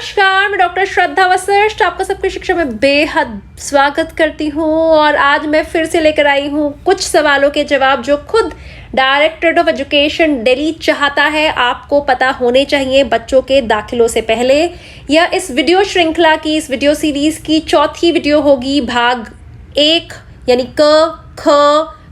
नमस्कार, मैं डॉक्टर श्रद्धा वशिष्ठ आपका सबकी शिक्षा में बेहद स्वागत करती हूँ। और आज मैं फिर से लेकर आई हूँ कुछ सवालों के जवाब जो खुद डायरेक्टरेट ऑफ एजुकेशन दिल्ली चाहता है आपको पता होने चाहिए बच्चों के दाखिलों से पहले। यह इस वीडियो श्रृंखला की, इस वीडियो सीरीज की चौथी वीडियो होगी। भाग 1 यानी क, ख,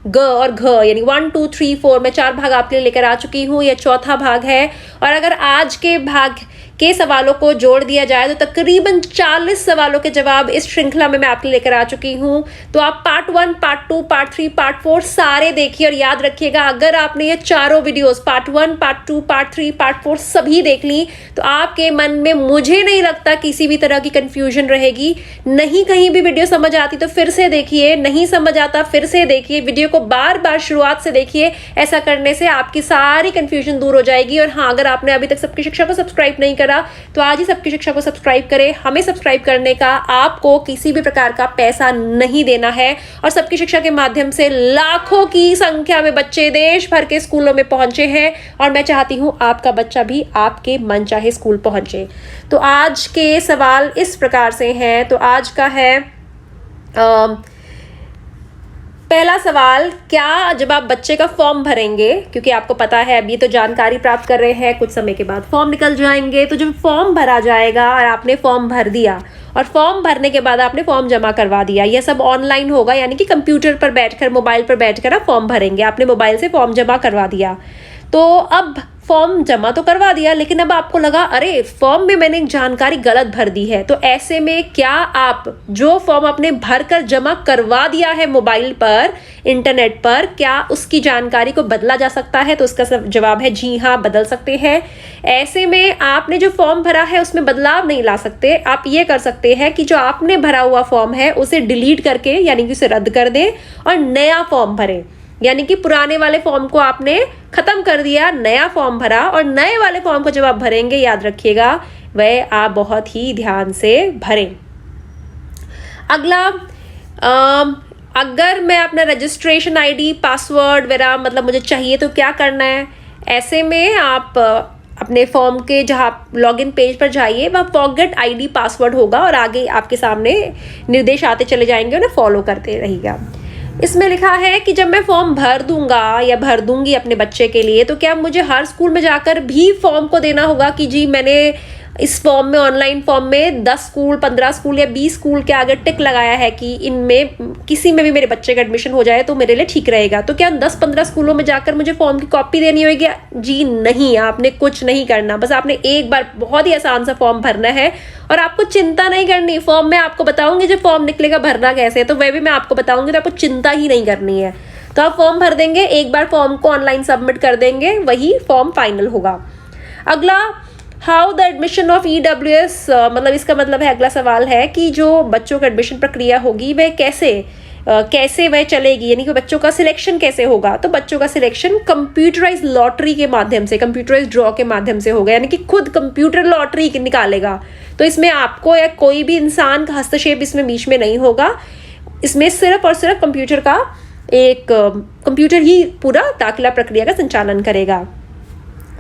ग और घ यानी 1 2 3 4 मैं 4 भाग आपके लिए लेकर आ चुकी हूँ। यह चौथा भाग है और अगर आज के भाग के सवालों को जोड़ दिया जाए तो तकरीबन 40 सवालों के जवाब इस श्रृंखला में मैं आपके लिए लेकर आ चुकी हूँ। तो आप पार्ट 1, पार्ट 2, पार्ट 3, पार्ट 4 सारे देखिए और याद रखिएगा, अगर आपने ये चारों videos part 1, part 2, part 3, part 4 सभी देख ली तो आपके मन में मुझे नहीं लगता किसी भी तरह की कंफ्यूजन रहेगी। नहीं कहीं भी वीडियो समझ आती तो फिर से देखिए, नहीं समझ आता फिर से देखिए, वीडियो को बार बार शुरुआत से देखिए। ऐसा करने से आपकी सारी कंफ्यूजन दूर हो जाएगी। और हाँ, अगर आपने अभी तक सबकी शिक्षा को सब्सक्राइब नहीं करा तो आज ही सबकी शिक्षा को सब्सक्राइब करें। हमें सब्सक्राइब करने का आपको किसी भी प्रकार का पैसा नहीं देना है और सबकी शिक्षा के माध्यम से लाखों की संख्या में बच्चे देश भर के स्कूलों में पहुंचे हैं और मैं चाहती हूं आपका बच्चा भी आपके मनचाहे स्कूल पहुंचे। तो आज के सवाल इस प्रकार से हैं। तो आज का है पहला सवाल, क्या जब आप बच्चे का फॉर्म भरेंगे, क्योंकि आपको पता है अभी तो जानकारी प्राप्त कर रहे हैं, कुछ समय के बाद फॉर्म निकल जाएंगे, तो जब फॉर्म भरा जाएगा और आपने फॉर्म भर दिया और फॉर्म भरने के बाद आपने फॉर्म जमा करवा दिया, यह सब ऑनलाइन होगा यानी कि कंप्यूटर पर बैठकर, मोबाइल पर बैठकर आप फॉर्म भरेंगे। आपने मोबाइल से फॉर्म जमा करवा दिया, तो अब फॉर्म जमा तो करवा दिया लेकिन अब आपको लगा अरे फॉर्म में मैंने जानकारी गलत भर दी है। तो ऐसे में क्या आप जो फॉर्म आपने भरकर जमा करवा दिया है मोबाइल पर, इंटरनेट पर, क्या उसकी जानकारी को बदला जा सकता है? तो उसका जवाब है जी हाँ, बदल सकते हैं। ऐसे में आपने जो फॉर्म भरा है उसमें बदलाव नहीं ला सकते। आप ये कर सकते हैं कि जो आपने भरा हुआ फॉर्म है उसे डिलीट करके यानी कि उसे रद्द कर दें और नया फॉर्म भरें। यानी कि पुराने वाले फॉर्म को आपने खत्म कर दिया, नया फॉर्म भरा और नए वाले फॉर्म को जब आप भरेंगे, याद रखिएगा वह आप बहुत ही ध्यान से भरें। अगला, अगर मैं अपना रजिस्ट्रेशन आईडी, पासवर्ड वगैरह मतलब मुझे चाहिए तो क्या करना है? ऐसे में आप अपने फॉर्म के जहाँ लॉगिन पेज पर जाइए, वहाँ फॉरगेट आईडी पासवर्ड होगा और आगे आपके सामने निर्देश आते चले जाएंगे, उन्हें फॉलो करते रहिएगा। इसमें लिखा है कि जब मैं फॉर्म भर दूंगा या भर दूंगी अपने बच्चे के लिए तो क्या मुझे हर स्कूल में जाकर भी फॉर्म को देना होगा कि जी मैंने इस फॉर्म में, ऑनलाइन फॉर्म में 10 स्कूल, 15 स्कूल या 20 स्कूल के आगे टिक लगाया है कि इनमें किसी में भी मेरे बच्चे का एडमिशन हो जाए तो मेरे लिए ठीक रहेगा। तो क्या 10-15 स्कूलों में जाकर मुझे फॉर्म की कॉपी देनी होगी? जी नहीं, आपने कुछ नहीं करना। बस आपने एक बार बहुत ही आसान सा फॉर्म भरना है और आपको चिंता नहीं करनी। फॉर्म में आपको बताऊंगी जब फॉर्म निकलेगा भरना कैसे, तो वह भी मैं आपको बताऊंगी, तो आपको चिंता ही नहीं करनी है। तो आप फॉर्म भर देंगे, एक बार फॉर्म को ऑनलाइन सबमिट कर देंगे, वही फॉर्म फाइनल होगा। अगला, how the admission of EWS, मतलब इसका मतलब है, अगला सवाल है कि जो बच्चों का एडमिशन प्रक्रिया होगी वह कैसे वह चलेगी, यानी कि बच्चों का सिलेक्शन कैसे होगा? तो बच्चों का सिलेक्शन कंप्यूटराइज लॉटरी के माध्यम से, कंप्यूटराइज ड्रॉ के माध्यम से होगा, यानी कि खुद कंप्यूटर लॉटरी निकालेगा। तो इसमें आपको या कोई भी इंसान का हस्तक्षेप इसमें बीच में नहीं होगा। इसमें सिर्फ और सिर्फ कंप्यूटर ही पूरा दाखिला प्रक्रिया का संचालन करेगा।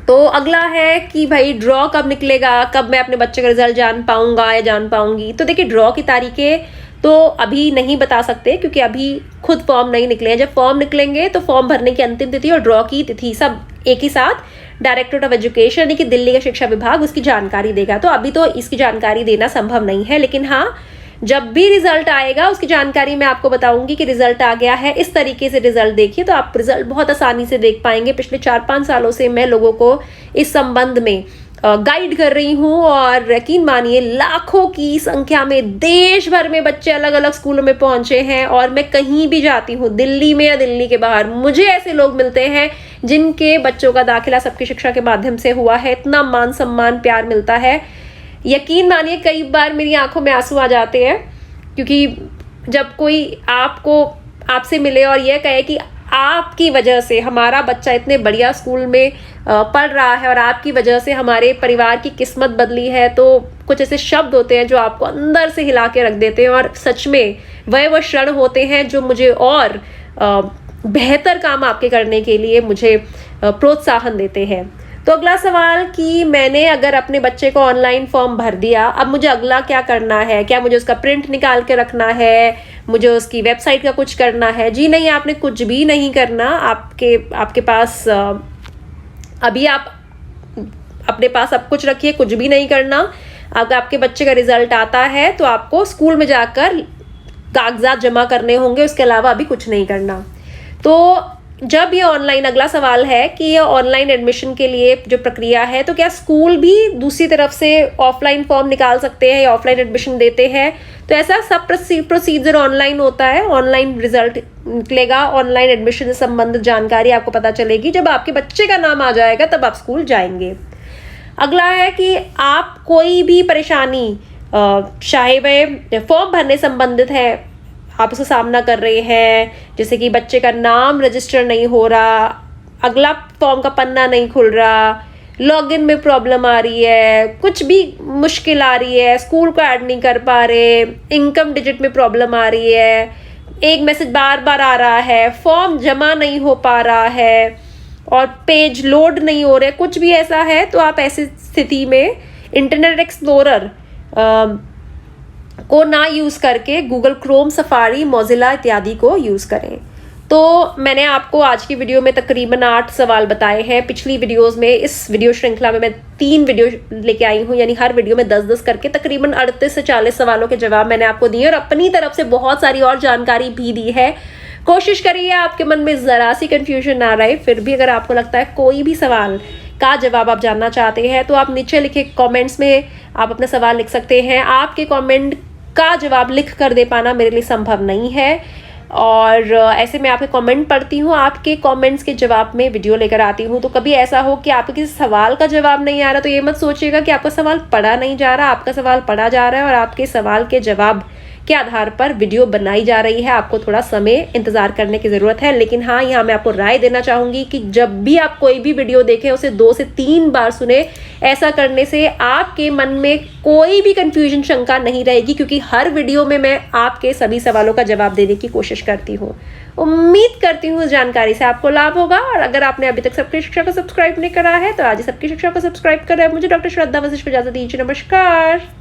तो अगला है कि भाई ड्रॉ कब निकलेगा, कब मैं अपने बच्चे का रिजल्ट जान पाऊंगा या जान पाऊंगी? तो देखिए, ड्रॉ की तारीखें तो अभी नहीं बता सकते क्योंकि अभी खुद फॉर्म नहीं निकले हैं। जब फॉर्म निकलेंगे तो फॉर्म भरने की अंतिम तिथि और ड्रॉ की तिथि सब एक ही साथ डायरेक्टरेट ऑफ एजुकेशन यानी कि दिल्ली का शिक्षा विभाग उसकी जानकारी देगा। तो अभी तो इसकी जानकारी देना संभव नहीं है, लेकिन हाँ, जब भी रिजल्ट आएगा उसकी जानकारी मैं आपको बताऊंगी कि रिजल्ट आ गया है, इस तरीके से रिजल्ट देखिए तो आप रिजल्ट बहुत आसानी से देख पाएंगे। पिछले 4-5 सालों से मैं लोगों को इस संबंध में गाइड कर रही हूँ और यकीन मानिए लाखों की संख्या में देश भर में बच्चे अलग अलग स्कूलों में पहुंचे हैं। और मैं कहीं भी जाती हूँ, दिल्ली में या दिल्ली के बाहर, मुझे ऐसे लोग मिलते हैं जिनके बच्चों का दाखिला सबकी शिक्षा के माध्यम से हुआ है। इतना मान सम्मान, प्यार मिलता है, यकीन मानिए कई बार मेरी आंखों में आंसू आ जाते हैं, क्योंकि जब कोई आपसे मिले और यह कहे कि आपकी वजह से हमारा बच्चा इतने बढ़िया स्कूल में पढ़ रहा है और आपकी वजह से हमारे परिवार की किस्मत बदली है, तो कुछ ऐसे शब्द होते हैं जो आपको अंदर से हिला के रख देते हैं। और सच में वह क्षण होते हैं जो मुझे और बेहतर काम आपके करने के लिए मुझे प्रोत्साहन देते हैं। तो अगला सवाल कि मैंने अगर अपने बच्चे को ऑनलाइन फॉर्म भर दिया, अब मुझे अगला क्या करना है? क्या मुझे उसका प्रिंट निकाल के रखना है? मुझे उसकी वेबसाइट का कुछ करना है? जी नहीं, आपने कुछ भी नहीं करना। आपके पास अभी आप अपने पास सब कुछ रखिए, कुछ भी नहीं करना। अगर आपके बच्चे का रिजल्ट आता है तो आपको स्कूल में जाकर कागजात जमा करने होंगे, उसके अलावा अभी कुछ नहीं करना। तो जब ये ऑनलाइन, अगला सवाल है कि ये ऑनलाइन एडमिशन के लिए जो प्रक्रिया है, तो क्या स्कूल भी दूसरी तरफ से ऑफलाइन फॉर्म निकाल सकते हैं या ऑफलाइन एडमिशन देते हैं? तो ऐसा सब प्रोसीजर ऑनलाइन होता है। ऑनलाइन रिजल्ट निकलेगा, ऑनलाइन एडमिशन से संबंधित जानकारी आपको पता चलेगी जब आपके बच्चे का नाम आ जाएगा, तब आप स्कूल जाएंगे। अगला है कि आप कोई भी परेशानी, चाहे वह फॉर्म भरने संबंधित है, आप उसका सामना कर रहे हैं, जैसे कि बच्चे का नाम रजिस्टर नहीं हो रहा, अगला फॉर्म का पन्ना नहीं खुल रहा, लॉगिन में प्रॉब्लम आ रही है, कुछ भी मुश्किल आ रही है, स्कूल को ऐड नहीं कर पा रहे, इनकम डिजिट में प्रॉब्लम आ रही है, एक मैसेज बार बार आ रहा है, फॉर्म जमा नहीं हो पा रहा है और पेज लोड नहीं हो रहे, कुछ भी ऐसा है, तो आप ऐसी स्थिति में इंटरनेट एक्सप्लोरर को ना यूज़ करके गूगल क्रोम, सफारी, मोजिला इत्यादि को यूज़ करें। तो मैंने आपको आज की वीडियो में तकरीबन 8 सवाल बताए हैं। पिछली वीडियोस में, इस वीडियो श्रृंखला में मैं 3 वीडियो लेके आई हूँ, यानी हर वीडियो में 10-10 करके तकरीबन 38 से 40 सवालों के जवाब मैंने आपको दिए और अपनी तरफ से बहुत सारी और जानकारी भी दी है। कोशिश करिए आपके मन में ज़रा सी कन्फ्यूजन ना रहे। फिर भी अगर आपको लगता है कोई भी सवाल का जवाब आप जानना चाहते हैं, तो आप नीचे लिखे कमेंट्स में आप अपना सवाल लिख सकते हैं। आपके कमेंट का जवाब लिख कर दे पाना मेरे लिए संभव नहीं है, और ऐसे में आपके कमेंट पढ़ती हूँ, आपके कमेंट्स के जवाब में वीडियो लेकर आती हूँ। तो कभी ऐसा हो कि आपके किसी सवाल का जवाब नहीं आ रहा, तो ये मत सोचिएगा कि आपका सवाल पढ़ा नहीं जा रहा। आपका सवाल पढ़ा जा रहा है और आपके सवाल के जवाब के आधार पर वीडियो बनाई जा रही है। आपको थोड़ा समय इंतजार करने की ज़रूरत है, लेकिन हाँ, यहाँ मैं आपको राय देना चाहूँगी कि जब भी आप कोई भी वीडियो देखें, उसे 2 से 3 बार सुने। ऐसा करने से आपके मन में कोई भी कंफ्यूजन, शंका नहीं रहेगी, क्योंकि हर वीडियो में मैं आपके सभी सवालों का जवाब देने की कोशिश करती हूँ। उम्मीद करती हूँ इस जानकारी से आपको लाभ होगा, और अगर आपने अभी तक सबकी शिक्षा को सब्सक्राइब नहीं करा है, तो आज ही सबकी शिक्षा को सब्सक्राइब करें। मुझे डॉक्टर श्रद्धा वशिष्ठ को इजाजत दीजिए। नमस्कार।